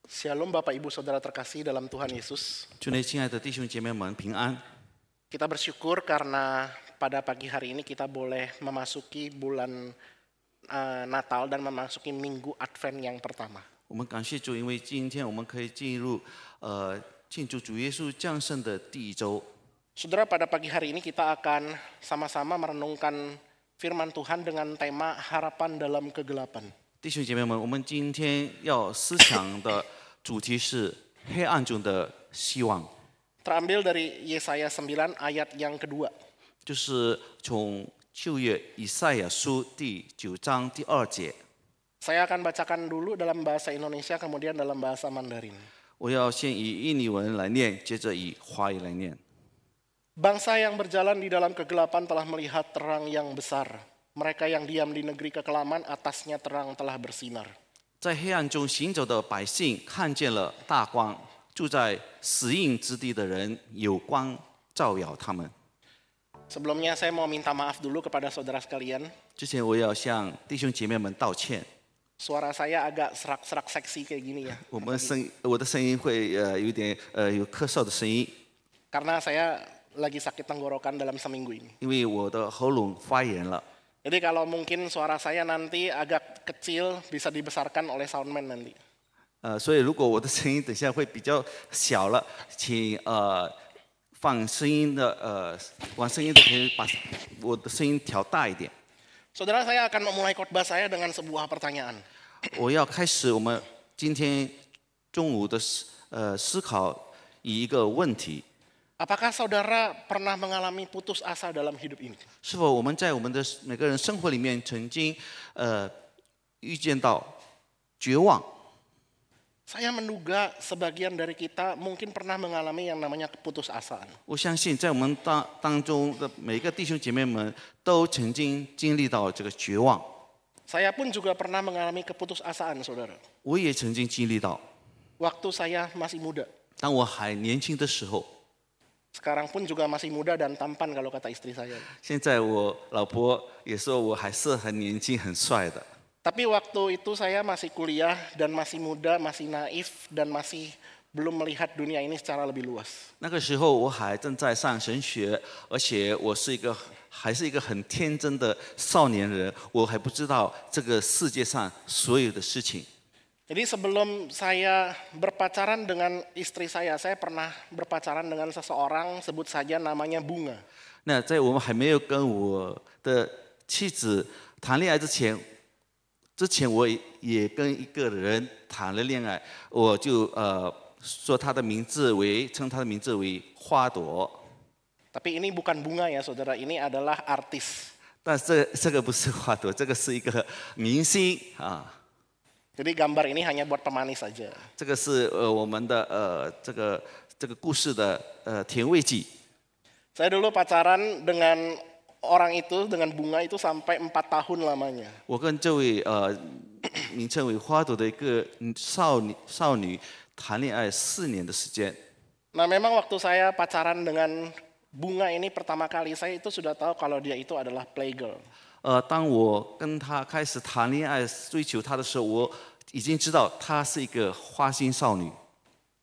Shalom Bapak Ibu Saudara terkasih dalam Tuhan Yesus. 主内，亲爱的弟兄姐妹们，平安！ Kita bersyukur karena pada pagi hari ini kita boleh memasuki bulan Natal dan memasuki minggu Advent yang pertama. 我们感谢主，因为今天我们可以进入庆祝主耶稣降生的第一周。 Saudara, pada pagi hari ini kita akan sama-sama merenungkan firman Tuhan dengan tema harapan dalam kegelapan. 弟兄姐妹们，我们今天要思想的主题是黑暗中的希望， Terambil dari Yesaya 9 ayat yang kedua. 就是从旧约以赛亚书第9章第2节。 Saya akan bacakan dulu dalam bahasa Indonesia, kemudian dalam bahasa Mandarin. 我要先以印尼文来念，接着以华语来念。 Bangsa yang berjalan di dalam kegelapan telah melihat terang yang besar. Mereka yang diam di negeri kekelaman, atasnya terang telah bersinar. 在黑暗中行走的百姓看见了大光，住在死荫之地的人有光照耀他们。 Sebelumnya saya mau minta maaf dulu kepada saudara sekalian. 之前我要向弟兄姐妹们道歉， Suara saya agak serak-serak seksi kayak gini ya. 我的声音会有点有咳嗽的声音， Karena saya lagi sakit tenggorokan dalam seminggu ini. 因为我的喉咙发炎了。 Jadi kalau mungkin suara saya nanti agak kecil bisa dibesarkan oleh soundman nanti. 所以如果我的声音等下会比较小了，请放声音的玩声音的可以把我的声音调大一点。 Saudara, saya akan memulai khotbah saya dengan sebuah pertanyaan. 我要开始我们今天中午的思考以一个问题。 Apakah saudara pernah mengalami putus asa dalam hidup ini? 是否我们在我们的每个人生活里面曾经预见到绝望？ Saya menduga sebagian dari kita mungkin pernah mengalami yang namanya keputusasaan. 我相信在我们当中的每个弟兄姐妹们都曾经经历到这个绝望。 Saya pun juga pernah mengalami keputusasaan, saudara. 我也曾经经历到， Waktu saya masih muda. 当我还年轻的时候。 Sekarang pun juga masih muda dan tampan kalau kata istri saya. 现在我老婆也说我还是很年轻很帅的。 Tapi waktu itu saya masih kuliah dan masih muda, masih naif dan masih belum melihat dunia ini secara lebih luas. 那个时候我还正在上神学，而且我还是一个很天真的少年人，我还不知道这个世界上所有的事情。 Jadi sebelum saya berpacaran dengan istri saya pernah berpacaran dengan seseorang, sebut saja namanya Bunga. 那在我们还没有跟我的妻子谈恋爱之前我也跟一个人谈了恋爱，我就称他的名字为花朵。 Tapi ini bukan Bunga ya saudara, ini adalah artis. 但这个不是花朵，这个是一个明星啊。 Jadi gambar ini hanya buat pemanis saja. 这个是我们的这个故事的甜味剂。 Saya dulu pacaran dengan orang itu, dengan Bunga itu sampai 4 tahun lamanya. 我跟这位名称为花朵的一个少女谈恋爱4年的时间。 Nah memang waktu saya pacaran dengan Bunga ini pertama kali, saya itu sudah tahu kalau dia itu adalah playgirl. 当我跟她开始谈恋爱追求她的时候，我已经知道她是一个花心少女。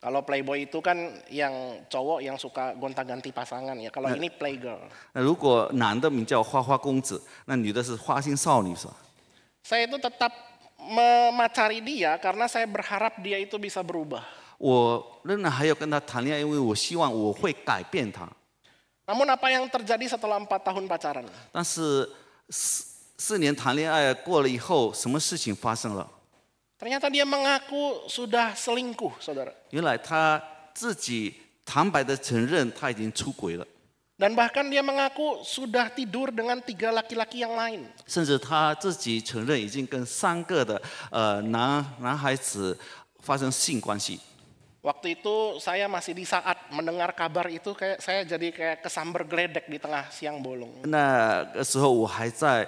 Kalau playboy itu kan yang cowok yang suka gonta-ganti pasangan ya. Kalau ini playgirl. 那如果男的名叫花花公子，那女的是花心少女，是吧？ Saya itu tetap memacari dia karena saya berharap dia itu bisa berubah. 我仍然还要跟她谈恋爱，因为我希望我会改变她。 Namun apa yang terjadi setelah 4 tahun pacaran? 但是4年谈恋爱过了以后，什么事情发生了？ Ternyata dia mengaku sudah selingkuh, saudara. 原来他自己坦白的承认他已经出轨了， Dan bahkan dia mengaku sudah tidur dengan 3 laki-laki yang lain. 甚至他自己承认已经跟3个的男孩子发生性关系。 Waktu itu saya masih di saat mendengar kabar itu saya jadi kayak kesamber geledek di tengah siang bolong. 那个时候我还在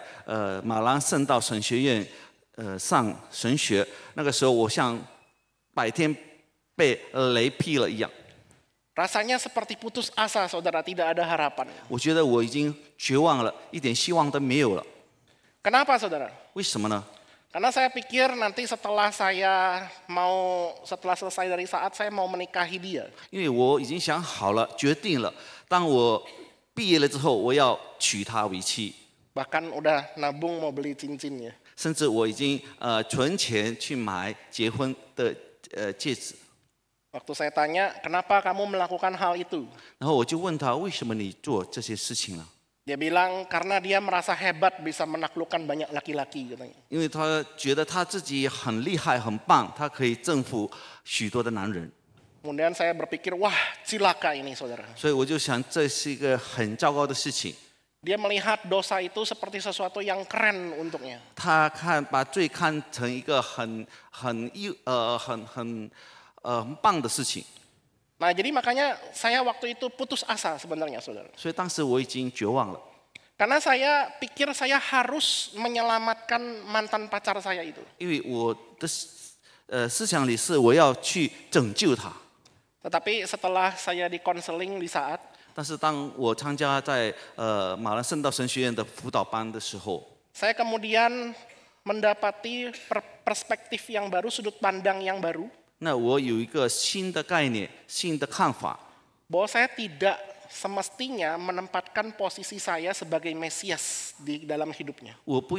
马兰圣道神学院上神学，那个时候我像白天被雷劈了一样。 Rasanya seperti putus asa, saudara, tidak ada harapan. 我觉得我已经绝望了，一点希望都没有了。 Kenapa, saudara? 为什么呢？ Karena saya pikir nanti setelah selesai dari saat saya mau menikahi dia. 因为我已经想好了，决定了，当我毕业了之后，我要娶她为妻， Bahkan udah nabung mau beli cincinnya. 甚至我已经存钱去买结婚的戒指。 Waktu saya tanya, kenapa kamu melakukan hal itu? 然后我就问他，为什么你做这些事情呢？ Dia bilang karena dia merasa hebat bisa menaklukkan banyak laki-laki katanya. 因为他觉得他自己很厉害、很棒，他可以征服许多的男人。 Kemudian saya berpikir, wah cilaka ini saudara. 所以我就想，这是一个很糟糕的事情。 Dia melihat dosa itu seperti sesuatu yang keren untuknya. 他把罪看成一个很棒的事情。 Nah jadi makanya saya waktu itu putus asa sebenarnya saudara. 所以当时我已经绝望了， Karena saya pikir saya harus menyelamatkan mantan pacar saya itu. 因为我的思想里是我要去拯救他。 Tetapi setelah saya di konseling di saat, 但是当我参加在马兰圣道神学院的辅导班的时候， saya kemudian mendapati perspektif yang baru, sudut pandang yang baru. 那我有一个新的概念、新的看法， Bahwa saya tidak semestinya menempatkan posisi saya sebagai Mesias di dalam hidupnya. 我不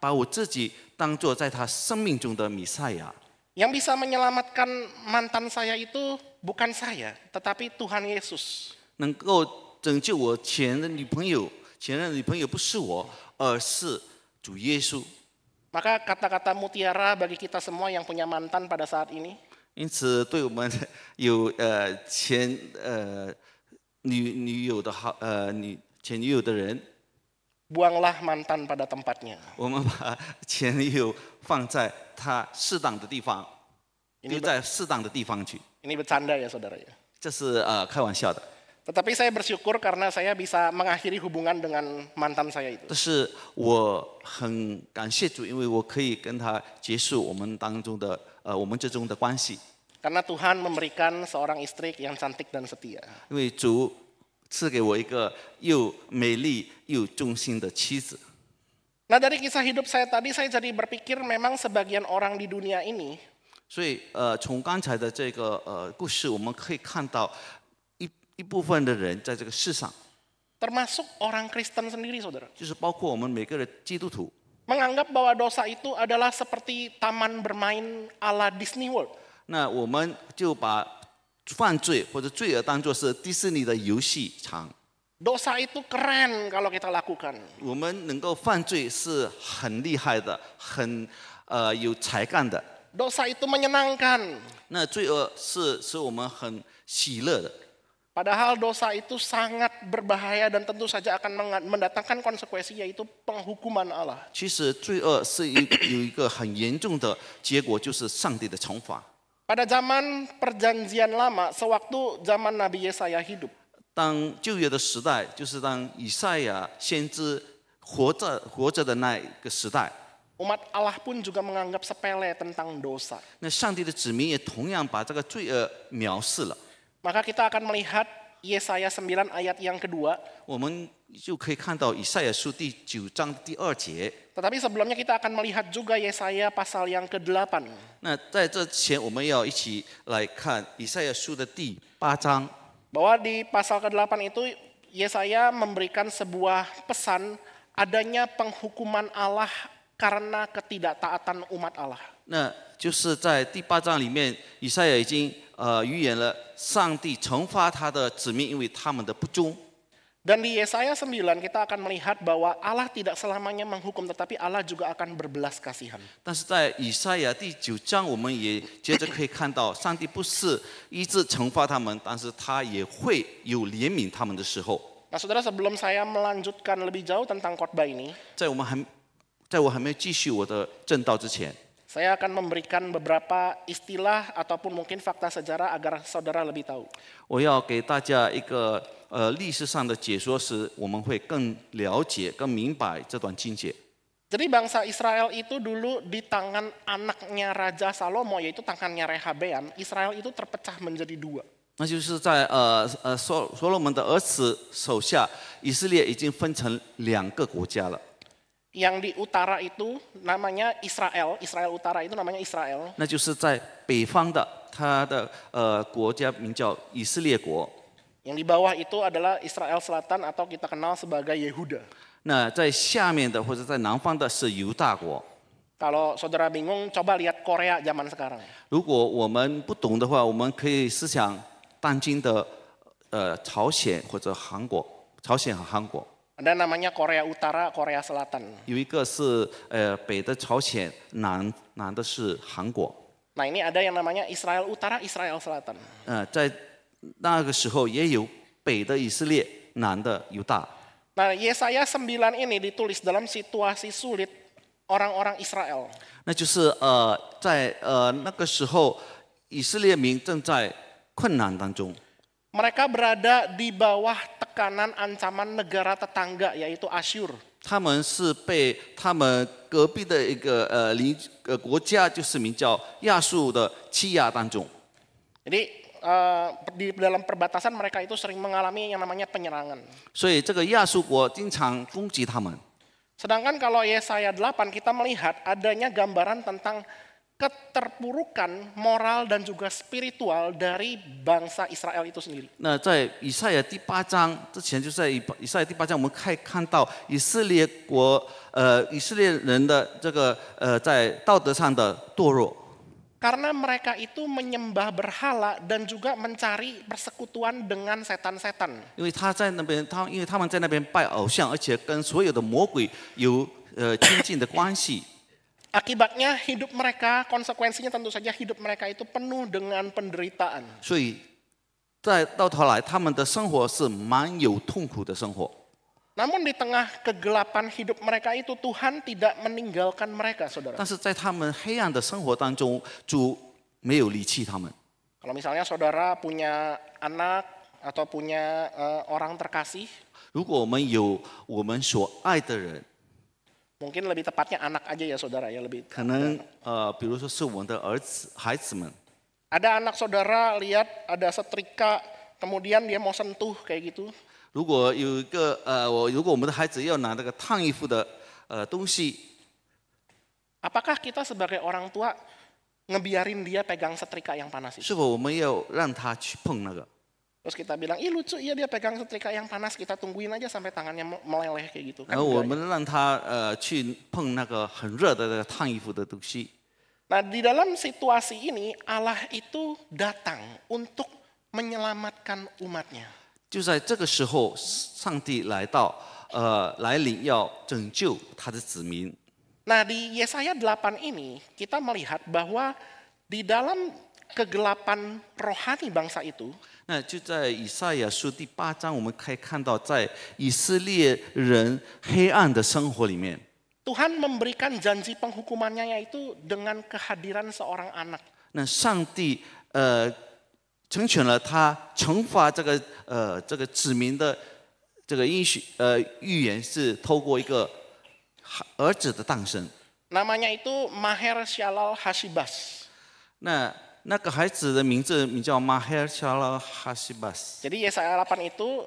把我自己当作在他生命中的弥赛亚。 Yang bisa menyelamatkan mantan saya itu bukan saya, tetapi Tuhan Yesus. 能够拯救我前任女朋友不是我，而是主耶稣。 Maka kata-kata mutiara bagi kita semua yang punya mantan pada saat ini, 因此，对我们有前女友的前女友的人， buanglah mantan pada tempatnya. 我们把前女友放在她适当的地方，丢在适当的地方去。 Ini bercanda ya saudara ya. 这是开玩笑的。 Tetapi saya bersyukur karena saya bisa mengakhiri hubungan dengan mantan saya itu. 但是我很感谢主，因为我可以跟他结束我们之中的关系。 Karena Tuhan memberikan seorang istri yang cantik dan setia. 因为主赐给我一个又美丽又忠心的妻子。 Nah dari kisah hidup saya tadi saya jadi berpikir memang sebagian orang di dunia ini 所以从刚才的这个故事，我们可以看到一部分的人在这个世上， termasuk orang Kristen sendiri saudara, 就是包括我们每个人基督徒， menganggap bahwa dosa itu adalah seperti taman bermain ala Disney World. 那我们就把犯罪或者罪恶当作是迪士尼的游戏场。 Dosa itu keren kalau kita lakukan. 我们能够犯罪是很厉害的，很有才干的。 Dosa itu menyenangkan. 那罪恶是使我们很喜乐的。 Padahal dosa itu sangat berbahaya dan tentu saja akan mendatangkan konsekuensi yaitu penghukuman Allah. 其实罪恶是有一个很严重的结果，就是上帝的惩罚。 Pada zaman perjanjian lama, sewaktu zaman Nabi Yesaya hidup, 当旧约的时代，就是当以赛亚先知活着的那个时代， umat Allah pun juga menganggap sepele tentang dosa. 那上帝的子民也同样把这个罪恶藐视了。 Maka kita akan melihat Yesaya 9 ayat yang kedua. 我们就可以看到以赛亚书第9章第2节。 Tetapi sebelumnya kita akan melihat juga Yesaya pasal yang ke-8. 那在这前，我们要一起来看以赛亚书的第8章。 Bahwa di pasal ke-8 itu Yesaya memberikan sebuah pesan adanya penghukuman Allah karena ketidaktaatan umat Allah. 那就是在第8章里面，以赛亚已经预言了上帝惩罚他的子民，因为他们的不忠。 Dan di Yesaya 9 kita akan melihat bahwa Allah tidak selamanya menghukum, tetapi Allah juga akan berbelas kasihan. 但是在以赛亚第9章，我们也接着可以看到，上帝不是一直惩罚他们，但是他也会有怜悯他们的时候。 Nah saudara, sebelum saya melanjutkan lebih jauh tentang khotbah ini, 在我还没有继续我的正道之前， saya akan memberikan beberapa istilah ataupun mungkin fakta sejarah agar saudara lebih tahu. 我要给大家一个历史上的解说时，我们会更了解、更明白这段经节。 Jadi bangsa Israel itu dulu di tangan anaknya Raja Salomo, yaitu tangannya Rehabeam, Israel itu terpecah menjadi dua. 那就是在所罗门的儿子手下，以色列已经分成2个国家了。Yang di utara itu namanya Israel, Israel utara itu namanya Israel. 那就是在北方的，它的国家名叫以色列国。 Yang di bawah itu adalah Israel Selatan atau kita kenal sebagai Yehuda. 那在下面的或者在南方的是犹大国。 Kalau saudara bingung, coba lihat Korea zaman sekarang. 如果我们不懂的话，我们可以思想当今的朝鲜或者韩国，朝鲜和韩国。 Ada namanya Korea Utara, Korea Selatan. 有一个是北的朝鲜，南的是韩国。 Nah ini ada yang namanya Israel Utara, Israel Selatan. 在那个时候也有北的以色列，南的犹大。 Nah Yesaya 9 ini ditulis dalam situasi sulit orang-orang Israel. 那就是在那个时候，以色列民正在困难当中。 Mereka berada di bawah tekanan ancaman negara tetangga yaitu Asyur. 他们是被他们隔壁的一个国家，就是名叫亚述的欺压当中。 Jadi di dalam perbatasan mereka itu sering mengalami yang namanya penyerangan. 所以这个亚述国经常攻击他们。 Sedangkan kalau Yesaya 8 kita melihat adanya gambaran tentang keterpurukan moral dan juga spiritual dari bangsa Israel itu sendiri. 那在以赛亚第8章之前，就在以赛亚第8章，我们可以看到以色列国以色列人的这个在道德上的堕落。 Karena mereka itu menyembah berhala dan juga mencari persekutuan dengan setan-setan. 因为因为他们在那边拜偶像，而且跟所有的魔鬼有亲近的关系。 Akibatnya hidup mereka, konsekuensinya tentu saja hidup mereka itu penuh dengan penderitaan. 所以到头来，他们的生活是蛮有痛苦的生活。 Namun di tengah kegelapan hidup mereka itu Tuhan tidak meninggalkan mereka, saudara. 但是在他们黑暗的生活当中，主没有离弃他们。 Kalau misalnya saudara punya anak atau punya orang terkasih, 如果我们有我们所爱的人， mungkin lebih tepatnya anak aja ya saudara ya lebih. 可能比如说是我们的孩子们， Ada anak saudara lihat ada setrika, kemudian dia mau sentuh kayak gitu. 如果有一个如果我们的孩子要拿那个烫衣服的东西， Apakah kita sebagai orang tua ngebiarin dia pegang setrika yang panas itu? 是否我们要让他去碰那个？ Terus kita bilang, ih lucu ya dia pegang setrika yang panas, kita tungguin aja sampai tangannya meleleh kayak gitu. 然后我们让他去碰那个很热的那个烫衣服的东西。 Nah di dalam situasi ini Allah itu datang untuk menyelamatkan umatnya. 就在这个时候，上帝来到来临要拯救他的子民。 Nah di Yesaya 8 ini kita melihat bahwa di dalam kegelapan rohani bangsa itu, 那就在以赛亚书第8章，我们可以看到，在以色列人黑暗的生活里面， Tuhan memberikan janji penghukumannya yaitu dengan kehadiran seorang anak. 那上帝成全了他惩罚这个子民的这个预言，是透过一个儿子的诞生。 Namanya itu Maher Shalal Hashibas. 那个孩子的名字名叫 Maher Shalal Hashibas。 Jadi Yesaya 8 itu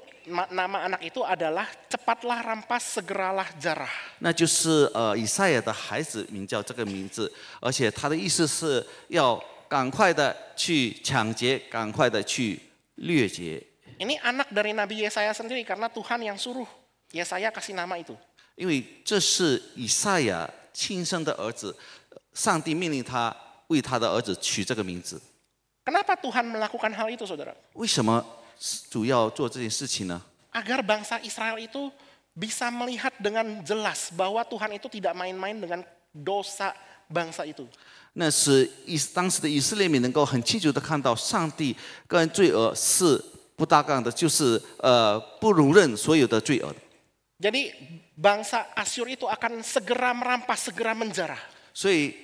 nama anak itu adalah cepatlah rampas segeralah jarah. 那就是以赛亚的孩子名叫这个名字，而且他的意思是要赶快的去抢劫，赶快的去掠劫。 Ini anak dari Nabi Yesaya sendiri karena Tuhan yang suruh Yesaya kasih nama itu. 因为这是以赛亚亲生的儿子，上帝命令他为他的儿子取这个名字。 Kenapa Tuhan melakukan hal itu, saudara? 为什么主要做这件事情呢？ Agar bangsa Israel itu bisa melihat dengan jelas bahwa Tuhan itu tidak main-main dengan dosa bangsa itu. 那使当时的以色列民能够很清楚的看到，上帝跟罪恶是不搭杠的，就是不容忍所有的罪恶的。 Jadi bangsa Asyur itu akan segera merampas, segera menjarah. 所以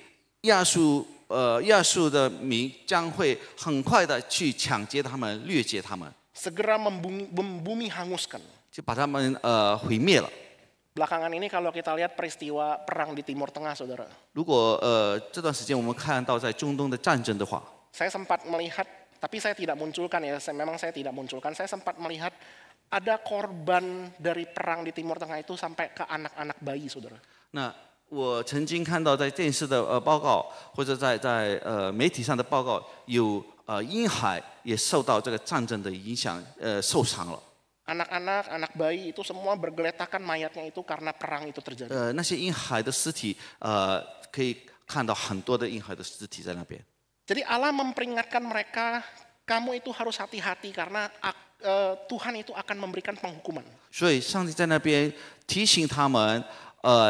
亚述的民将会很快的去抢劫他们、掠劫他们， Segera membumi hanguskan. 就把他们毁灭了。 Belakangan ini kalau kita lihat peristiwa perang di Timur Tengah, saudara. 如果这段时间我们看到在中东的战争的话， Saya sempat melihat, tapi saya tidak munculkan ya, memang saya tidak munculkan. Saya sempat melihat ada korban dari perang di Timur Tengah itu sampai ke anak-anak bayi, saudara. 那我曾经看到在电视的报告，或者在媒体上的报告，有婴孩也受到这个战争的影响，受伤了。Anak-anak, anak bayi itu semua bergeletakan mayatnya itu karena perang itu terjadi. 那些婴孩的尸体，可以看到很多的婴孩的尸体在那边。 Jadi Allah memperingatkan mereka, kamu itu harus hati-hati karena Tuhan itu akan memberikan penghukuman. 所以上帝在那边提醒他们，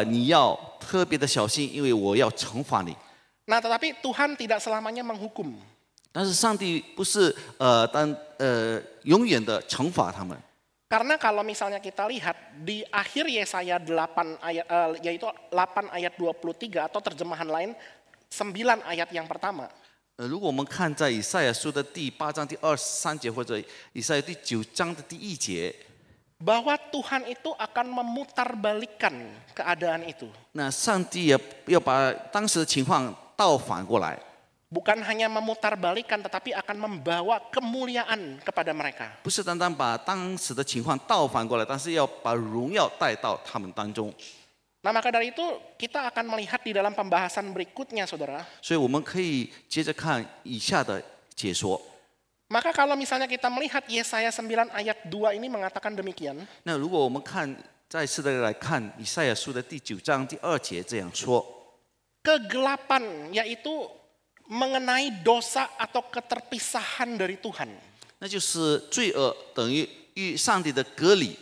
你要特别的小心，因为我要惩罚你。 Nah, tetapi Tuhan tidak selamanya menghukum. 但是上帝不是永远的惩罚他们。 Karena kalau misalnya kita lihat di akhir Yesaya 8 ayat yaitu 8 ayat 23 atau terjemahan lain 9 ayat yang pertama. 如果我们看在以赛亚书的第8章第23节，或者以赛亚第9章的第1节， bahwa Tuhan itu akan memutarbalikkan keadaan itu. 那上帝也要把当时的情况倒反过来， Bukan hanya memutarbalikkan tetapi akan membawa kemuliaan kepada mereka. 不是单单把当时的情况倒反过来，但是要把荣耀带到他们当中。 Nah, maka dari itu kita akan melihat di dalam pembahasan berikutnya, saudara. 所以我们可以接着看以下的解说。 Maka kalau misalnya kita melihat Yesaya 9 ayat 2 ini mengatakan demikian. 那如果我们再次的来看以赛亚书的第9章第2节这样说， Kegelapan yaitu mengenai dosa atau keterpisahan dari Tuhan. 那就是罪恶等于与上帝的隔离。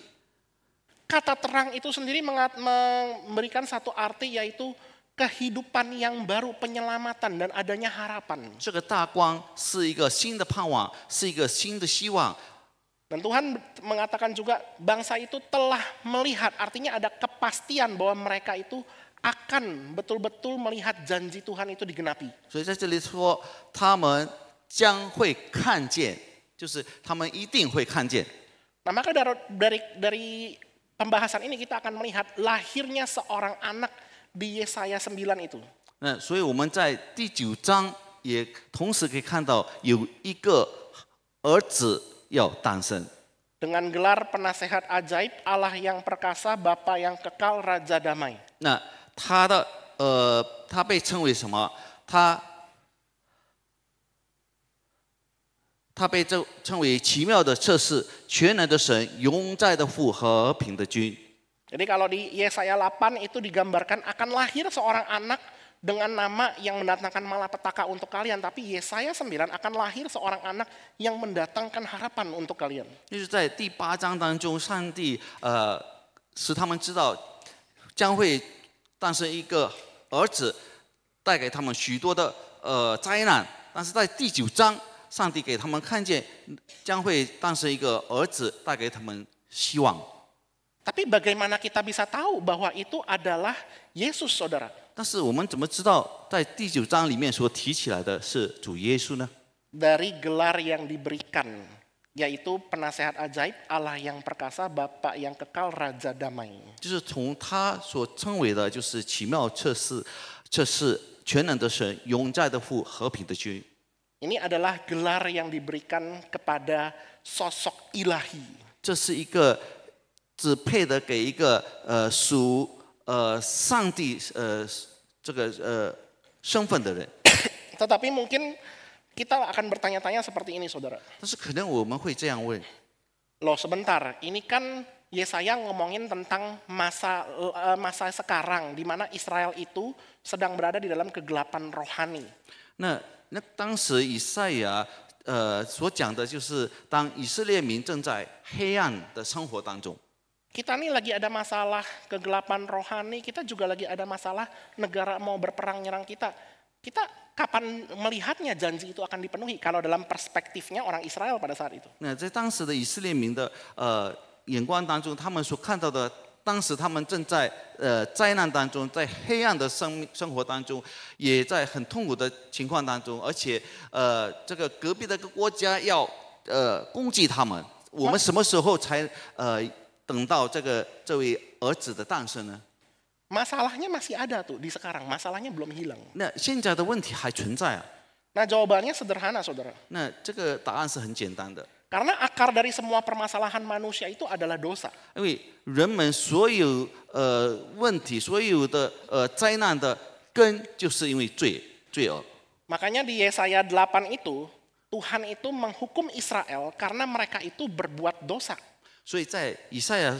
Kata terang itu sendiri memberikan satu arti yaitu kehidupan yang baru, penyelamatan dan adanya harapan. 这个大光是一个新的盼望，是一个新的希望。 Dan Tuhan mengatakan juga bangsa itu telah melihat, artinya ada kepastian bahwa mereka itu akan betul-betul melihat janji Tuhan itu digenapi. 所以在这里说，他们将会看见，就是他们一定会看见。 Nah, maka dari pembahasan ini kita akan melihat lahirnya seorang anak di Yesaya 9 itu. 那所以我们在第9章也同时可以看到有一个儿子要诞生。 Dengan gelar penasehat ajaib, Allah yang perkasa, Bapa yang kekal, Raja damai. 那他被称为什么？他被称为奇妙的测试，全能的神，永在的父，和平的君。 Jadi kalau di Yesaya 8 itu digambarkan akan lahir seorang anak dengan nama yang mendatangkan malapetaka untuk kalian. Tapi Yesaya 9 akan lahir seorang anak yang mendatangkan harapan untuk kalian. 就是在第8章当中，上帝使他们知道将会诞生一个儿子，带给他们许多的灾难。但是在第9章，上帝给他们看见将会诞生一个儿子，带给他们希望。 Tapi bagaimana kita bisa tahu bahwa itu adalah Yesus, saudara? 但是我们怎么知道在第9章里面所提起来的是主耶稣呢？ Dari gelar yang diberikan, yaitu penasehat ajaib, Allah yang perkasa, Bapa yang kekal, Raja damai. 就是从他所称为的，就是奇妙测试，全能的神，永在的父，和平的君。 Ini adalah gelar yang diberikan kepada sosok ilahi. 这是一个只配得给一个属上帝这个身份的人。 Tetapi mungkin kita akan bertanya-tanya seperti ini, saudara. 但是可能我们会这样问： Loh sebentar, ini kan Yesaya ngomongin tentang masa sekarang di mana Israel itu sedang berada di dalam kegelapan rohani. 那当时以赛亚所讲的就是当以色列民正在黑暗的生活当中。 Kita nih lagi ada masalah kegelapan rohani, kita juga lagi ada masalah negara mau berperang nyerang kita. Kita kapan melihatnya janji itu akan dipenuhi kalau dalam perspektifnya orang Israel pada saat itu? 那在当时的以色列民的眼光当中，他们所看到的，当时他们正在灾难当中，在黑暗的生活当中，也在很痛苦的情况当中，而且这个隔壁的国家要攻击他们，我们什么时候才等到这位儿子的诞生呢？ Masalahnya masih ada tuh di sekarang, masalahnya belum hilang. 那现在的问题还存在啊。 Nah jawabannya sederhana, saudara. 那这个答案是很简单的。Karena akar dari semua permasalahan manusia itu adalah dosa. 因为人们所有问题、所有的灾难的根，就是因为罪恶。 Makanya di Yesaya 8 itu, Tuhan itu menghukum Israel karena mereka itu berbuat dosa. 所以在以赛亚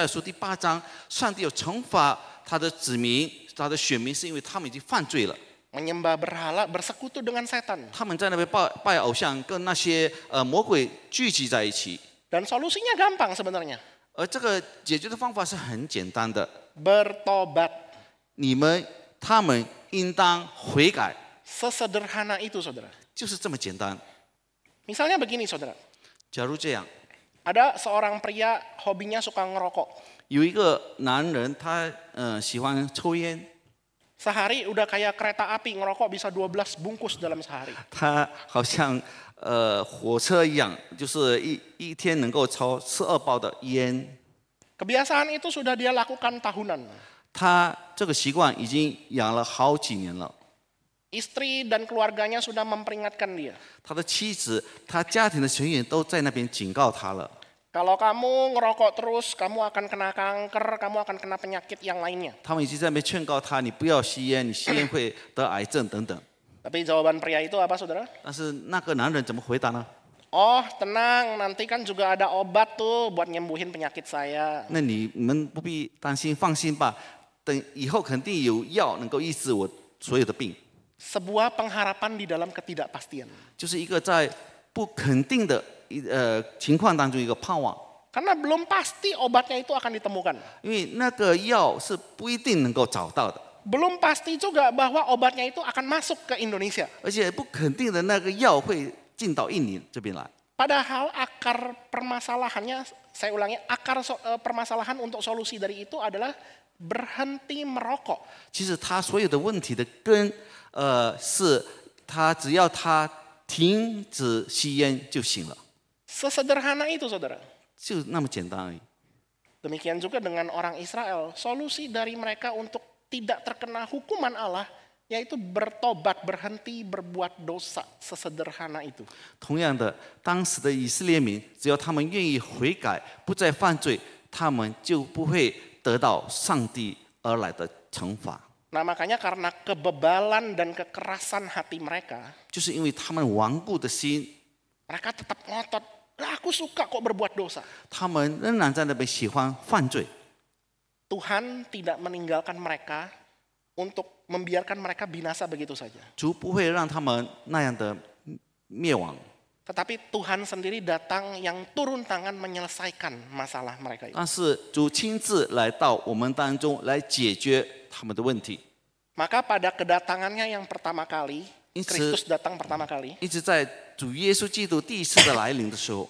书第8章，上帝有惩罚他的子民、他的选民，是因为他们已经犯罪了。 Menyembah berhala, bersekutu dengan setan. 他们在那边拜偶像，跟那些魔鬼聚集在一起。 Dan solusinya gampang sebenarnya. 而这个解决的方法是很简单的， Bertobat. 他们应当悔改， Sesederhana itu, saudara. 就是这么简单。 Misalnya begini, saudara. 假如这样， Ada seorang pria hobinya suka ngerokok. 有一个男人，他喜欢抽烟， Sehari udah kayak kereta api, ngerokok bisa 12 bungkus dalam sehari. 他好像火车一样，就是一天能够抽12包的烟。 Kebiasaan itu sudah dia lakukan tahunan. 他这个习惯已经养了好几年了。 Istri dan keluarganya sudah memperingatkan dia. 他的妻子、他家庭的成员都在那边警告他了。 Kalau kamu ngerokok terus, kamu akan kena kanker, kamu akan kena penyakit yang lainnya. 他们已经在那边劝告他，你不要吸烟，你吸烟会得癌症等等。 Tapi jawaban pria itu apa, saudara? 但是那个男人怎么回答呢？ Oh, tenang, nanti kan juga ada obat tuh buat nyembuhin penyakit saya. 那你们不必担心，放心吧，等以后肯定有药能够医治我所有的病。 Sebuah pengharapan di dalam ketidakpastian. 就是一个在不肯定的情况当中一个盼望， Karena belum pasti obatnya itu akan ditemukan. 因为那个药是不一定能够找到的， Belum pasti juga bahwa obatnya itu akan masuk ke Indonesia. 而且不肯定的那个药会进到印尼这边来。 Padahal akar permasalahannya, saya ulangi, akar permasalahan untuk solusi dari itu adalah berhenti merokok. 其实他所有的问题的根，是他只要他停止吸烟就行了， Sesederhana itu, saudara. 就那么简单而已。 Demikian juga dengan orang Israel. Solusi dari mereka untuk tidak terkena hukuman Allah, yaitu bertobat, berhenti berbuat dosa. Sesederhana itu. 同样的，当时的以色列民，只要他们愿意悔改，不再犯罪，他们就不会得到上帝而来的惩罚。 Nah, makanya karena kebebalan dan kekerasan hati mereka, 就是因为他们顽固的心， mereka tetap ngotot. Aku suka kok berbuat dosa. 他们仍然在那边喜欢犯罪。 Tuhan tidak meninggalkan mereka untuk membiarkan mereka binasa begitu saja. 主不会让他们那样的灭亡， Tetapi Tuhan sendiri datang yang turun tangan menyelesaikan masalah mereka itu. 但是主亲自来到我们当中来解决他们的问题。 Maka pada kedatangannya yang pertama kali, Kristus datang pertama kali, 一直在主耶稣基督第一次的来临的时候，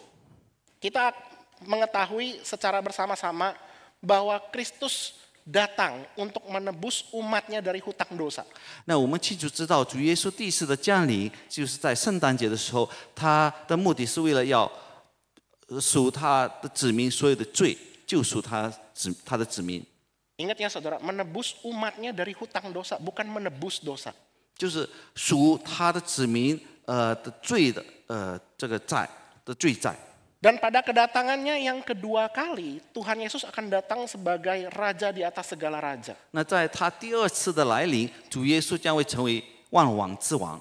kita mengetahui secara bersama-sama bahwa Kristus datang untuk menebus umatnya dari hutang dosa. 那我们清楚知道，主耶稣第一次的降临，就是在圣诞节的时候，他的目的是为了要赎他的子民所有的罪，救赎他的子民。 Ingat ya saudara, menebus umatnya dari hutang dosa, bukan menebus dosa. 就是赎他的子民的罪的这个债的罪债。 Dan pada kedatangannya yang kedua kali, Tuhan Yesus akan datang sebagai raja di atas segala raja. 那在他第二次的来临，主耶稣将会成为万王之王。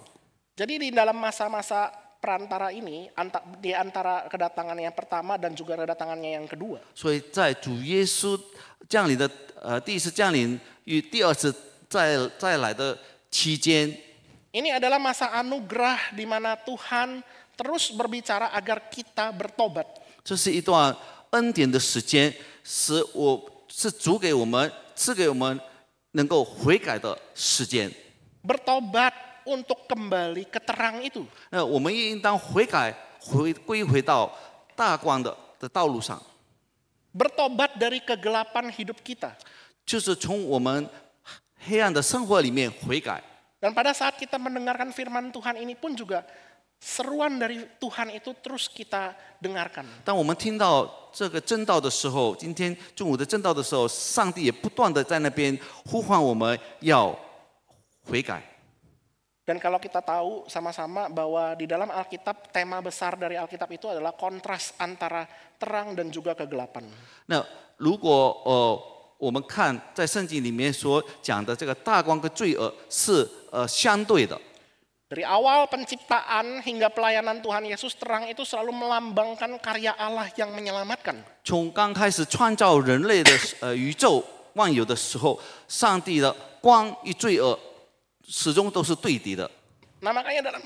Jadi di dalam masa-masa perantara ini, di antara kedatangannya yang pertama dan juga kedatangannya yang kedua, 所以在主耶稣降临的第一次降临与第二次再来的期间， ini adalah masa anugerah di mana Tuhan terus berbicara agar kita bertobat. 这是一段恩典的时间，是主给我们赐给我们能够悔改的时间。 Bertobat untuk kembali ke terang itu. 那我们也应当悔改，归回到大光的道路上， Bertobat dari kegelapan hidup kita. 就是从我们黑暗的生活里面悔改。 Dan pada saat kita mendengarkan firman Tuhan ini pun juga seruan dari Tuhan itu terus kita dengarkan. 当我们听到这个真道的时候，今天中午的真道的时候，上帝也不断的在那边呼唤我们要悔改。Dan kalau kita tahu sama-sama bahwa di dalam Alkitab, tema besar dari Alkitab itu adalah kontras antara terang dan juga kegelapan. 那如果我们看在圣经里面所讲的这个大光跟罪恶是相对的。 Dari awal penciptaan hingga pelayanan Tuhan Yesus, terang itu selalu melambangkan karya Allah yang menyelamatkan. 从刚开始创造人类的宇宙万有的时候，上帝的光与罪恶始终都是对敌的。 Nah makanya dalam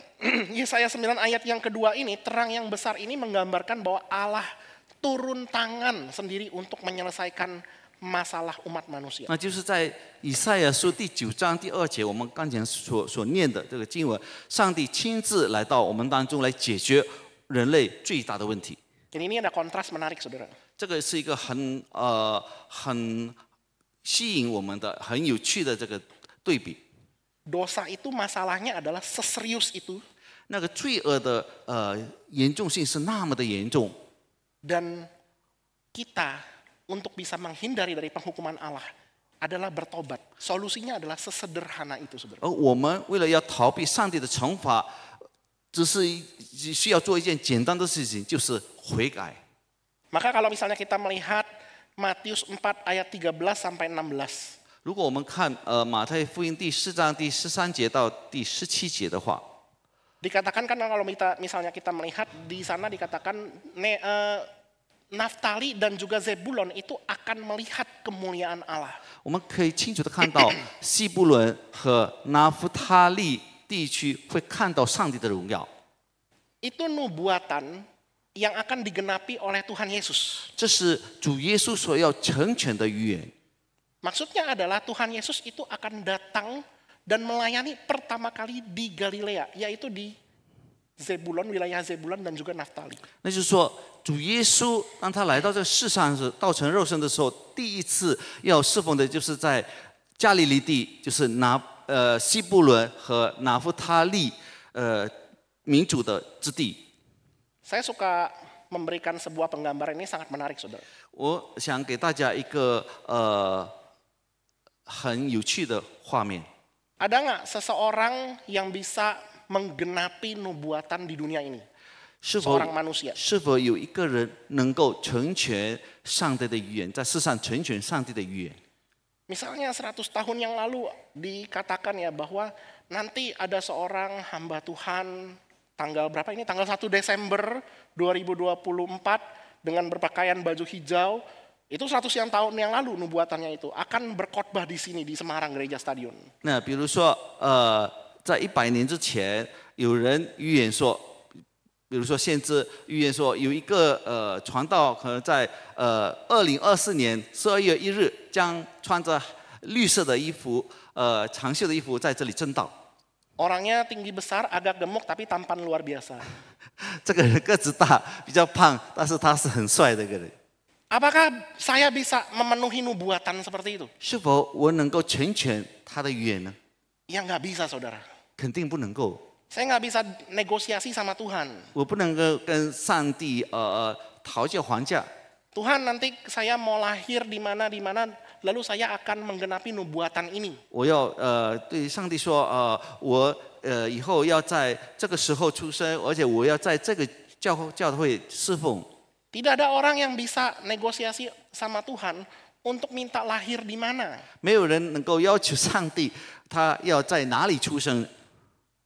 Yesaya 9 ayat yang kedua ini, terang yang besar ini menggambarkan bahwa Allah turun tangan sendiri untuk menyelesaikan masalah umat manusia. 那就是在以赛亚书第9章第2节，我们刚才所念的这个经文，上帝亲自来到我们当中来解决人类最大的问题。 Jadi ini ada kontras menarik, saudara. 这个是一个很吸引我们的、很有趣的这个对比。 Dosa itu masalahnya adalah seserius itu. 那个罪恶的严重性是那么的严重， Dan kita untuk bisa menghindari dari penghukuman Allah adalah bertobat. Solusinya adalah sesederhana itu, saudara. 而我们为了要逃避上帝的惩罚，只需要做一件简单的事情，就是悔改。 Maka kalau misalnya kita melihat Matius 4 ayat 13 sampai 16. 如果我们看马太福音第4章第13节到第17节的话， Dikatakan kan kalau misalnya kita melihat di sana dikatakan Naftali dan juga Zebulon itu akan melihat kemuliaan Allah. 我们可以清楚的看到西布伦和拿弗他利地区会看到上帝的荣耀。 Itu nubuatan yang akan digenapi oleh Tuhan Yesus. 这是主耶稣所要成全的预言。 Maksudnya adalah Tuhan Yesus itu akan datang dan melayani pertama kali di Galilea, yaitu di Zebulon, wilayah Zebulon dan juga Naftali. 那就是说，主耶稣当他来到这个世上时，道成肉身的时候，第一次要侍奉的就是在加利利地，就是西布伦和拿弗他利民主的之地。 Saya suka memberikan sebuah penggambaran ini sangat menarik, saudara. 我想给大家一个很有趣的画面。 Ada nggak seseorang yang bisa menggenapi nubuatan di dunia ini? 是否 Seorang manusia. 是否有一个人能够成全上帝的预言，在世上成全上帝的预言？ Misalnya 100 tahun yang lalu dikatakan ya bahwa nanti ada seorang hamba Tuhan tanggal berapa ini? Tanggal 1 Desember 2024 dengan berpakaian baju hijau. Itu 100 tahun yang lalu nubuatannya itu akan berkhotbah di sini di Semarang Gereja Stadion. 那比如说，在100年之前，有人预言说，比如说先知预言说，有一个传道可能在2024年12月1日将穿着绿色的衣服，长袖的衣服在这里正道。 Orangnya tinggi besar, agak gemuk tapi tampan luar biasa. 这个人个子大，比较胖，但是他是很帅的一个人。 Apakah saya bisa memenuhi nubuatan seperti itu? 是否我能够成全他的预言呢？ Ya nggak bisa, saudara. 肯定不能够。 Saya nggak bisa negosiasi sama Tuhan. 我不能够跟上帝讨价还价。 Tuhan, nanti saya mau lahir di mana, lalu saya akan menggenapi nubuatan ini. 我要对上帝说我以后要在这个时候出生，而且我要在这个教会侍奉。 Tidak ada orang yang bisa negosiasi sama Tuhan untuk minta lahir di mana. 没有人能够要求上帝他要在哪里出生。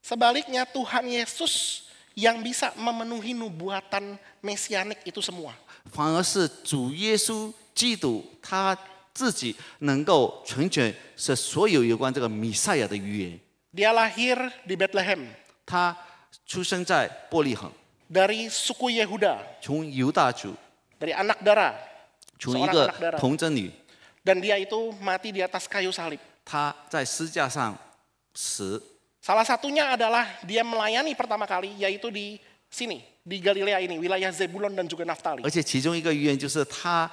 Sebaliknya Tuhan Yesus yang bisa memenuhi nubuatan mesianik itu semua. 反而是主耶稣基督他自己能够成全是所有有关这个弥赛亚的预言。 Dia lahir di Bethlehem. 他出生在伯利恒， Dari suku Yehuda, 从犹大族， dari anak darah, 从一 seorang 个 anak darah. 童贞女， Dan dia itu mati di atas kayu salib. 她在十字架上死。 Salah satunya adalah dia melayani pertama kali, yaitu di sini, di Galilea ini, wilayah Zebulon dan juga Naftali. 而且其中一个预言就是他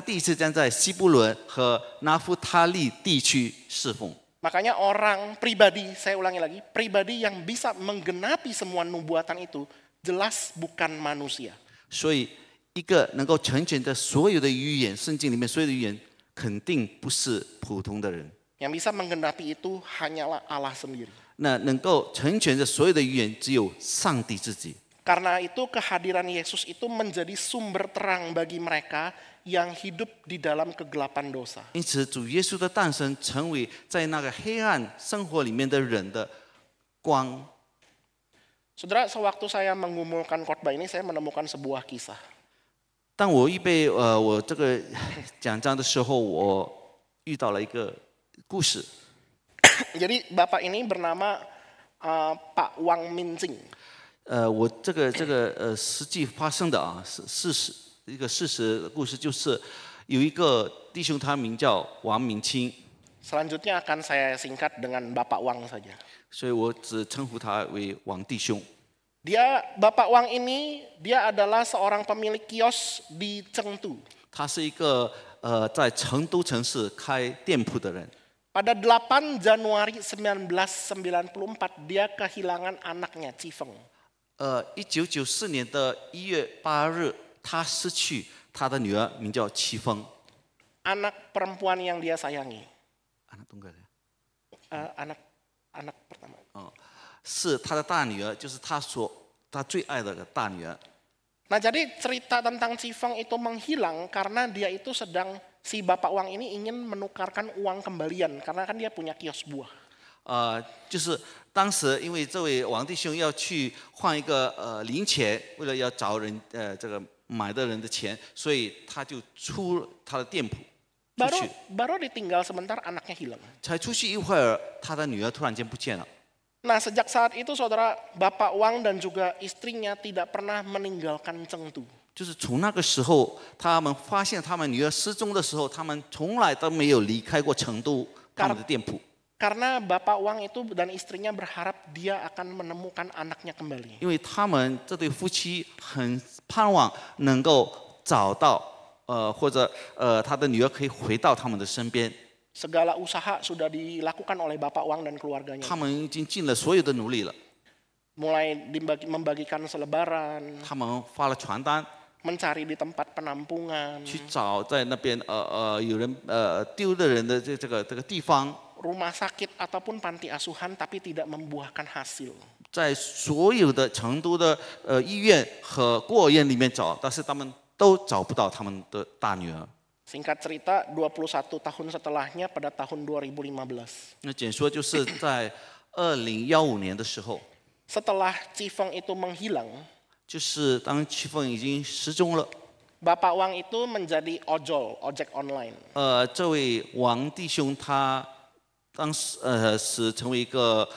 第一次将在西布伦和拿弗他利地区侍奉。 Makanya orang pribadi, saya ulangi lagi, pribadi yang bisa menggenapi semua nubuatan itu jelas bukan manusia. 所以，一个能够成全的所有的预言，圣经里面所有的预言，肯定不是普通的人。 Yang bisa menggenapi itu hanyalah Allah sendiri. 那能够成全着所有的语言，只有上帝自己。 Karena itu kehadiran Yesus itu menjadi sumber terang bagi mereka yang hidup di dalam kegelapan dosa. 因此，主耶稣的诞生成为在那个黑暗生活里面的人的光。 Saudara, sewaktu saya mengumumkan khotbah ini, saya menemukan sebuah kisah. 当我预备我这个讲章的时候，我遇到了一个故事。Jadi bapak ini bernama Pak Wang Mincing. 我这个实际发生的啊，一个事实的故事，就是有一个弟兄，他名叫王明清， Selanjutnya akan saya singkat dengan Bapak Wang saja. 所以我只称呼他为王弟兄。 Bapak Wang ini, dia adalah seorang pemilik kios di Chengdu. 他是一个在成都城市开店铺的人。 Pada 8 Januari 1994, dia kehilangan anaknya, Cifeng. 1994年的1月8日，他失去他的女儿，名叫齐峰。 Anak perempuan yang dia sayangi. anak tunggal ya? Anak pertama. 是他的大女儿，就是他最爱的大女儿。 Nah, jadi cerita tentang Cifeng itu menghilang karena dia itu si Bapak Wang ini ingin menukarkan uang kembalian karena kan dia punya kios buah. 就是当时因为这位王弟兄要去换一个零钱，为了要找人这个买的人的钱，所以他就出他的店铺出去。 Baru ditinggal sebentar anaknya hilang. 才出去一会儿，他的女儿突然间不见了。 Nah, sejak saat itu saudara, Bapak Wang dan juga istrinya tidak pernah meninggalkan Chengdu. 就是从那个时候，他们发现他们女儿失踪的时候，他们从来都没有离开过成都他们的店铺。 Karena Bapak Wang itu dan istrinya berharap dia akan menemukan anaknya kembali. 因为他们这对夫妻很盼望能够找到或者他的女儿可以回到他们的身边。 Segala usaha sudah dilakukan oleh Bapak Wang dan keluarganya. 他们已经尽了所有的努力了。 Mulai membagikan selebaran, 他们发了传单， mencari di tempat penampungan, 去找在那边有人丢的人的这个地方， rumah sakit ataupun panti asuhan, tapi tidak membuahkan hasil. 在所有的成都的医院和孤儿院里面找，但是他们都找不到他们的大女儿。 Singkat cerita, 21 tahun setelahnya pada tahun 2015. 那简说就是在2015年的时候， Setelah Cifeng itu menghilang, 就是当齐凤已经失踪了， Bapak Wang itu menjadi ojek online. 这位王弟兄他当时是成为一个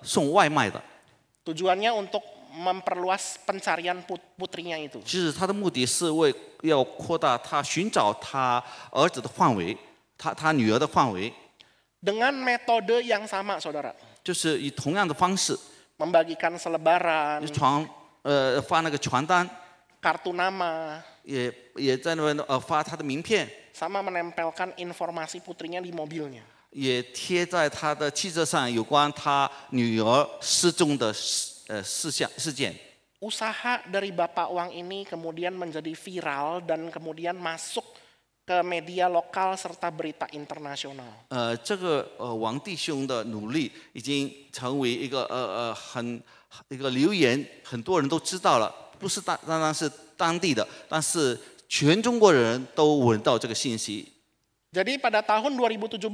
送外卖的， Tujuannya untuk memperluas pencarian putrinya itu. 其实他的目的是要扩大他寻找他儿子的范围，他女儿的范围， Dengan metode yang sama, saudara. 就是以同样的方式， Membagikan selebaran, 发那个传单， kartu nama, 也在那边发他的名片， sama menempelkan informasi putrinya di mobilnya. 也贴在他的汽车上有关他女儿失踪的事件。 Usaha dari Bapak Wang ini kemudian menjadi viral dan kemudian masuk ke media lokal serta berita internasional. 这个王弟兄的努力已经成为一个一个流言，很多人都知道了，不是单单是当地的，但是全中国人都闻到这个信息。 Jadi pada tahun 2017,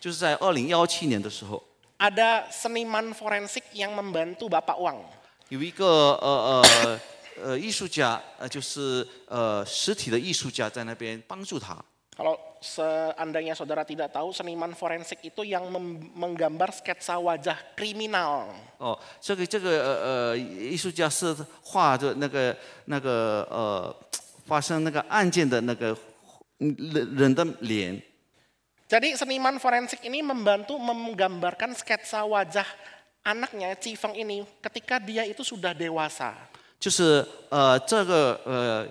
就是在2017年的时候， ada seniman forensik yang membantu Bapak Wang. 有一个艺术家，就是实体的艺术家在那边帮助他。 Kalau seandainya saudara tidak tahu, seniman forensik itu yang menggambar sketsa wajah kriminal. 这个艺术家是画着那个发生那个案件的那个人的脸。 Jadi seniman forensik ini membantu menggambarkan sketsa wajah anaknya Cifeng ini ketika dia itu sudah dewasa. 就是这个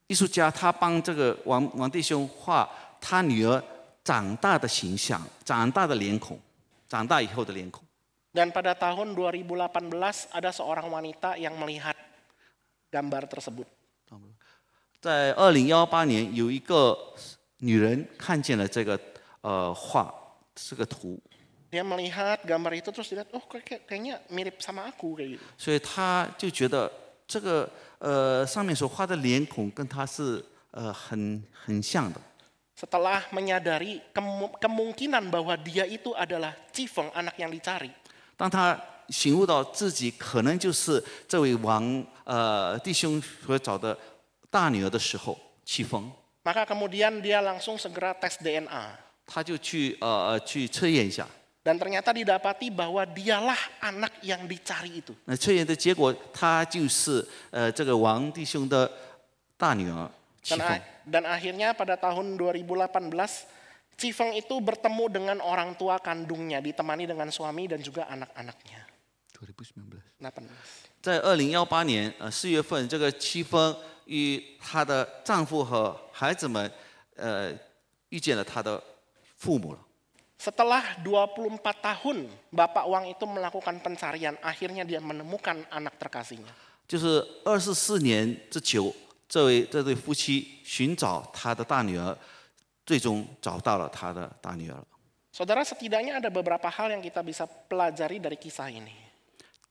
艺术家他帮这个王弟兄画他女儿长大的形象、长大的脸孔、长大以后的脸孔。 Dan pada tahun 2018 ada seorang wanita yang melihat gambar tersebut. 在2018年，有一个女人看见了这个画。这个图， Dia melihat gambar itu terus dilihat, oh kayaknya mirip sama aku kayak gitu. 所以他就觉得这个上面所画的脸孔跟他是很像的。 Setelah menyadari kemungkinan bahwa dia itu adalah Chifeng, anak yang dicari, 当他醒悟到自己可能就是这位王弟兄所找的大女儿的时候，戚风， maka kemudian dia langsung segera tes DNA. 他就去测验一下。 Dan ternyata didapati bahwa dialah anak yang dicari itu. 那测验的结果，他就是这个王弟兄的大女儿戚风。 Dan akhirnya pada tahun 2018, Chifeng itu bertemu dengan orang tua kandungnya, ditemani dengan suami dan juga anak-anaknya. 18. 在2018年4月份，这个戚风与她的丈夫和孩子们遇见了她的父母了。 Setelah 24 tahun Bapak Wang itu melakukan pencarian, akhirnya dia menemukan anak terkasihnya. 就是24年之久，这对夫妻寻找他的大女儿，最终找到了他的大女儿。 Saudara, setidaknya ada beberapa hal yang kita bisa pelajari dari kisah ini.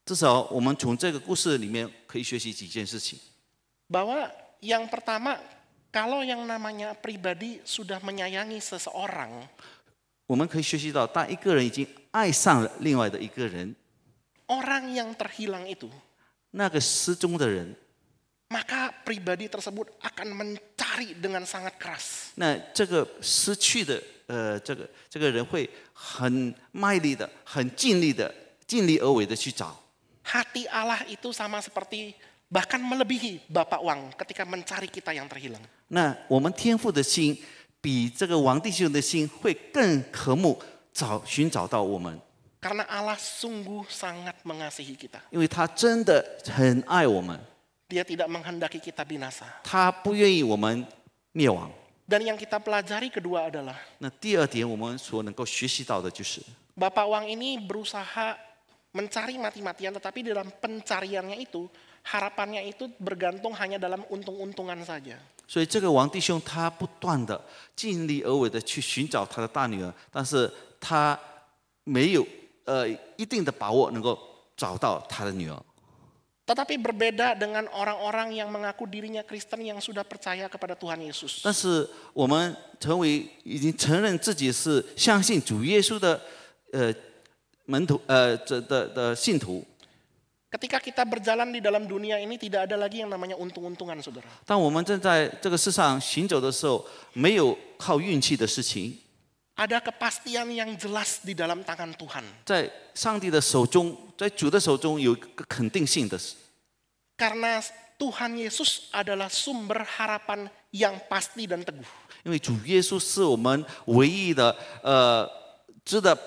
至少我们从这个故事里面可以学习几件事情。 Bahwa yang pertama, kalau yang namanya pribadi sudah menyayangi seseorang, 我们可以学习到，当一个人已经爱上了另外的一个人， orang yang terhilang itu, 那个失踪的人， maka pribadi tersebut akan mencari dengan sangat keras. 那这个失去的这个人会很卖力的、很尽力而为的去找。 Hati Allah itu sama seperti bahkan melebihi Bapak Wang ketika mencari kita yang terhilang. 那我们天父的心比这个王弟兄的心会更渴慕寻找到我们， Karena Allah sungguh sangat mengasihi kita. 因为他真的很爱我们， Dia tidak menghendaki kita binasa. 他不愿意我们灭亡。 Dan yang kita pelajari kedua adalah 那第二点，我们所能够学习到的就是， Bapak Wang ini berusaha mencari mati-matian, tetapi dalam pencariannya itu harapannya itu bergantung hanya dalam untung-untungan saja. 所以这个王弟兄他不断的尽力而为的去寻找他的大女儿，但是他没有一定的把握能够找到他的女儿。 Tetapi berbeda dengan orang-orang yang mengaku dirinya Kristen yang sudah percaya kepada Tuhan Yesus. 但是我们已经承认自己是相信主耶稣的门徒的信徒。 Ketika kita berjalan di dalam dunia ini tidak ada lagi yang namanya untung-untungan, saudara. 当我们正在这个世上行走的时候，没有靠运气的事情， Ada kepastian yang jelas di dalam tangan Tuhan. 在上帝的手中，在主的手中有一个肯定性的。 Karena Tuhan Yesus adalah sumber harapan yang pasti dan teguh. 因为主耶稣是我们唯一的值得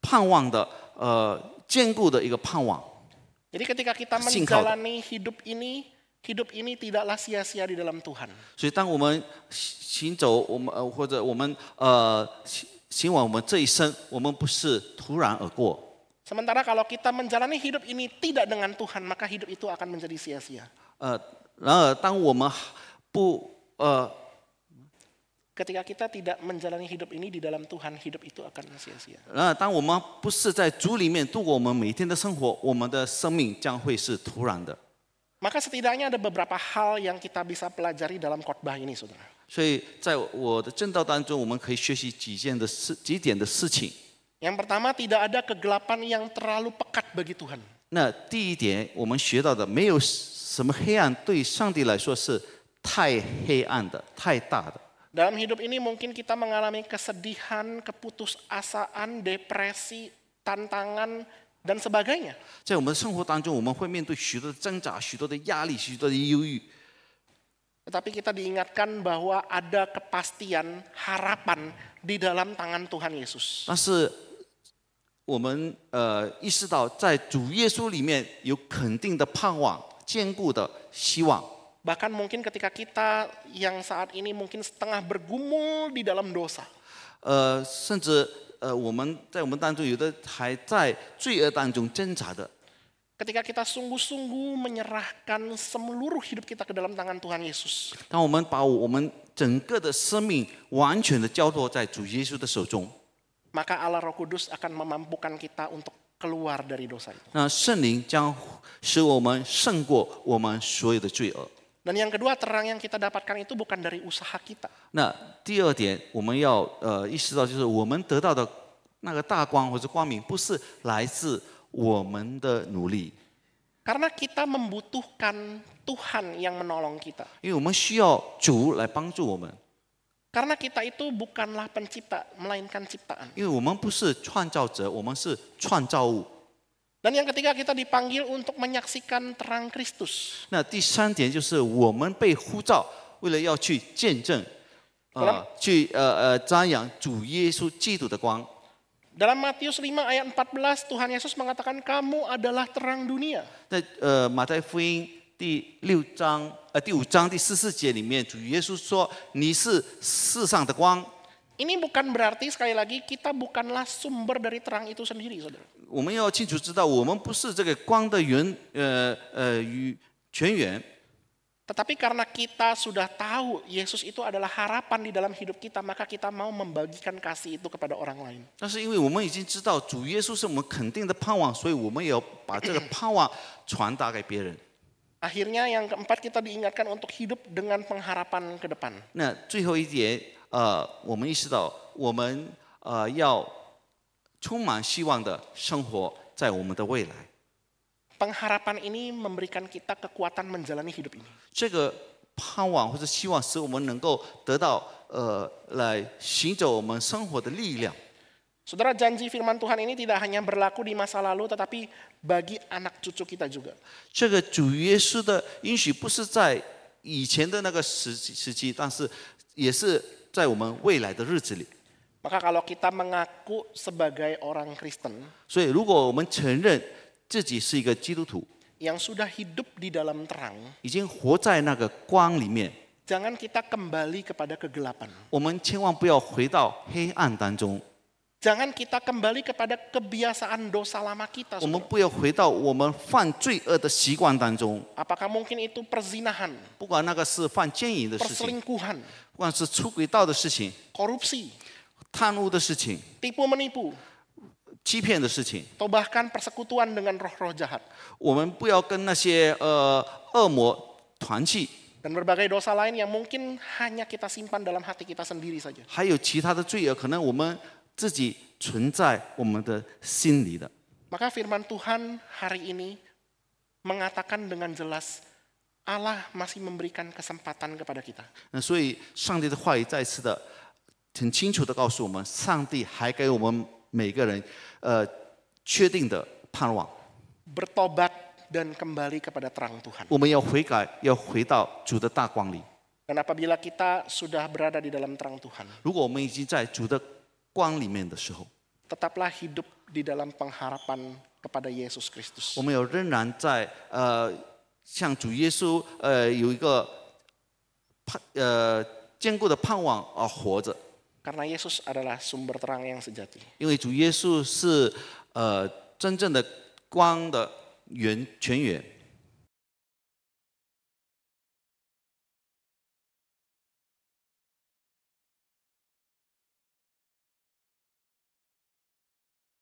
盼望的坚固的一个盼望。 Jadi ketika kita menjalani hidup ini tidaklah sia-sia di dalam Tuhan. 所以当我们行走，或者我们行往我们这一生，我们不是突然而过。 Sementara kalau kita menjalani hidup ini tidak dengan Tuhan, maka hidup itu akan menjadi sia-sia. 然而当我们Ketika kita tidak menjalani hidup ini di dalam Tuhan, hidup itu akan sia-sia. 然而当我们不是在主里面度过我们每天的生活，我们的生命将会是突然的。 Maka setidaknya ada beberapa hal yang kita bisa pelajari dalam khotbah ini, saudara. 所以在我的正道当中，我们可以学习几点的事情。 Yang pertama, tidak ada kegelapan yang terlalu pekat bagi Tuhan. 那第一点，我们学到的，没有什么黑暗对上帝来说是太黑暗的、太大的。 Dalam hidup ini mungkin kita mengalami kesedihan, keputusasaan, depresi, tantangan, dan sebagainya. 在我们的生活当中，我们会面对许多的挣扎、许多的压力、许多的忧郁。 Tetapi kita diingatkan bahwa ada kepastian, harapan di dalam tangan Tuhan Yesus. 但是我们意识到，在主耶稣里面有肯定的盼望、坚固的希望。 Bahkan mungkin ketika kita yang saat ini mungkin setengah bergumul di dalam dosa. 甚至我们当中有的还在罪恶当中挣扎的。 Ketika kita sungguh-sungguh menyerahkan seluruh hidup kita ke dalam tangan Tuhan Yesus. 当我们把我们整个的生命完全的交托在主耶稣的手中， maka Allah Roh Kudus akan memampukan kita untuk keluar dari dosa itu. 那圣灵将使我们胜过我们所有的罪恶。 Dan yang kedua, terang yang kita dapatkan itu bukan dari usaha kita. 那第二点，我们要意识到，就是我们得到的那个大光或者光明，不是来自我们的努力， Karena kita membutuhkan Tuhan yang menolong kita. 因为我们需要主来帮助我们， Karena kita itu bukanlah pencipta, melainkan ciptaan. 因为我们不是创造者，我们是创造物。 Dan yang ketiga, kita dipanggil untuk menyaksikan terang Kristus. 那第三点就是我们被呼召，为了要去见证，去瞻仰主耶稣基督的光。 Dalam Matius 5 ayat 14, Tuhan Yesus mengatakan, kamu adalah terang dunia. 在马太福音第5章第14节里面，主耶稣说：“你是世上的光。” Ini bukan berarti, sekali lagi, kita bukanlah sumber dari terang itu sendiri, saudara. 我们要清楚知道，我们不是这个光的泉源。 Tetapi karena kita sudah tahu Yesus itu adalah harapan di dalam hidup kita, maka kita mau membagikan kasih itu kepada orang lain. 但是因为我们已经知道主耶稣是我们肯定的盼望，所以我们也要把这个盼望传达给别人。 Akhirnya yang keempat, kita diingatkan untuk hidup dengan pengharapan ke depan. 那最后一点，我们意识到我们要充满希望的生活在我们的未来。 Pengharapan ini memberikan kita kekuatan menjalani hidup ini. 这个盼望或者希望使我们能够得到来行走我们生活的力量。 Saudara, janji firman Tuhan ini tidak hanya berlaku di masa lalu, tetapi bagi anak cucu kita juga. 这个主耶稣的应许不是在以前的那个时期，但是也是在我们未来的日子里。 Maka kalau kita mengaku sebagai orang Kristen 所以，如果我们承认自己是一个基督徒， yang sudah hidup di dalam terang, 已经活在那个光里面， jangan kita kembali kepada kegelapan. 我们千万不要回到黑暗当中， Jangan kita kembali kepada kebiasaan dosa lama kita. 我们 Saudara. 不要回到我们犯罪恶的习惯当中， Apakah mungkin itu perzinahan, 不管那个是犯奸淫的事情， perselingkuhan, 不管是出轨道的事情、 korupsi, 贪污的事情、 tipu menipu, 欺骗的事情， atau bahkan persekutuan dengan roh-roh jahat. 我们不要跟那些恶魔团契， Dan berbagai dosa lain yang mungkin hanya kita simpan dalam hati kita sendiri saja. 还有其他的罪恶，可能我们自己存在我们的心里的。 Maka firman Tuhan hari ini mengatakan dengan jelas, Allah masih memberikan kesempatan kepada kita. 那所以，上帝的话语再次的很清楚的告诉我们，上帝还给我们每个人确定的盼望。 Bertobat dan kembali kepada terang Tuhan. 我们要悔改，要回到主的大光里。 Dan apabila kita sudah berada di dalam terang Tuhan, 如果我们已经在主的光里面的时候， tetaplah hidup di dalam pengharapan kepada Yesus Kristus. 我们有仍然在向主耶稣有一个坚固的盼望而活着。 Karena Yesus adalah sumber terang yang sejati. 因为主耶稣是真正的光的泉源。